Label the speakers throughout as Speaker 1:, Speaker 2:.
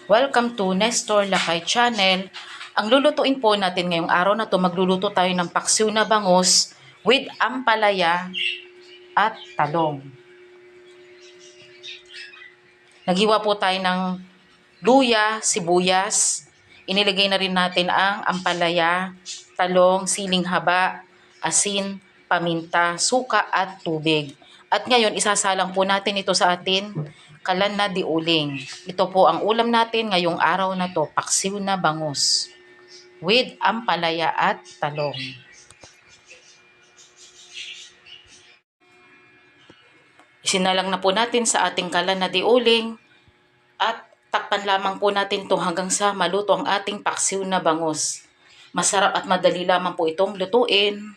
Speaker 1: Welcome to Nestor Lakay Channel. Ang lulutuin po natin ngayong araw na to, magluluto tayo ng paksiw na bangus with ampalaya at talong. Naghiwa po tayo ng luya, sibuyas. Inilagay na rin natin ang ampalaya, talong, siling haba, asin, paminta, suka at tubig. At ngayon, isasalang po natin ito sa atin kalan na diuling. Ito po ang ulam natin ngayong araw na to, paksiw na bangus with ampalaya at talong. Isinalang na po natin sa ating kalan na diuling at takpan lamang po natin ito hanggang sa maluto ang ating paksiw na bangus. Masarap at madali lamang po itong lutuin.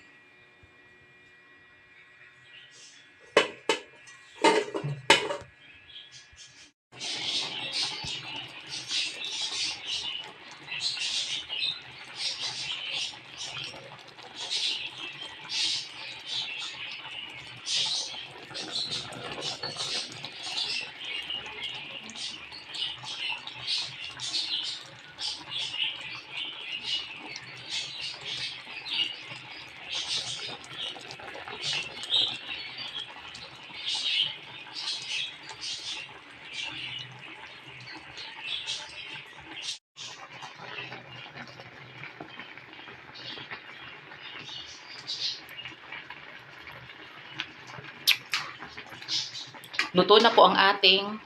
Speaker 1: Luto na po ang ating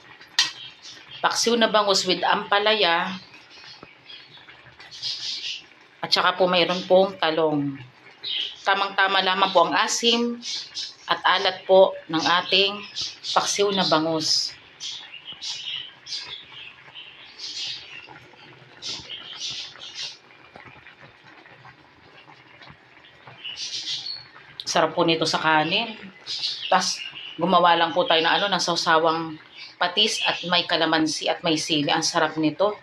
Speaker 1: paksiw na bangus with ampalaya at saka po mayroon pong talong. Tamang-tama lamang po ang asim at alat po ng ating paksiw na bangus. Sarap po nito sa kanin. Tapos gumawa lang po tayo ng sawsawang patis at may kalamansi at may sili. Ang sarap nito.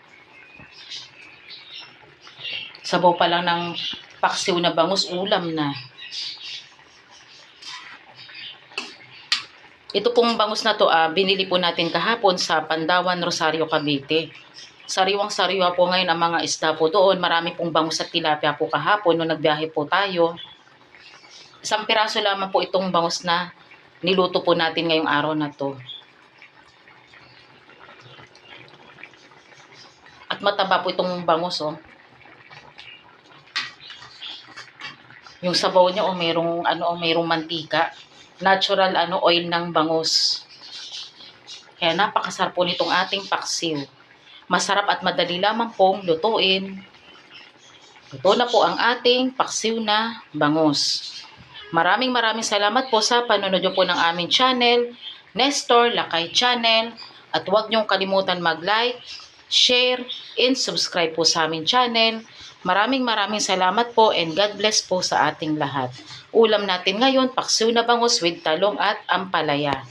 Speaker 1: Sabaw pa lang ng paksiw na bangus, ulam na. Ito pong bangus na to, binili po natin kahapon sa Pandawan, Rosario, Cavite. Sariwang-sariwa po ngayon ang mga isda po doon. Marami pong bangus at tilapia po kahapon nung nagbiyahe po tayo. Isang piraso lamang po itong bangus na niluto po natin ngayong araw na to. At mataba po itong bangus, oh. Yung sabaw niya, mayroong mantika. Natural oil ng bangus. Kaya napakasarap po nitong ating paksiw. Masarap at madali lamang pong lutuin. Ito na po ang ating paksiw na bangus. Maraming salamat po sa panonood po ng aming channel, Nestor Lakay Channel. At huwag niyong kalimutan mag-like, share, and subscribe po sa aming channel. Maraming salamat po and God bless po sa ating lahat. Ulam natin ngayon, paksiw na bangus with talong at ampalaya.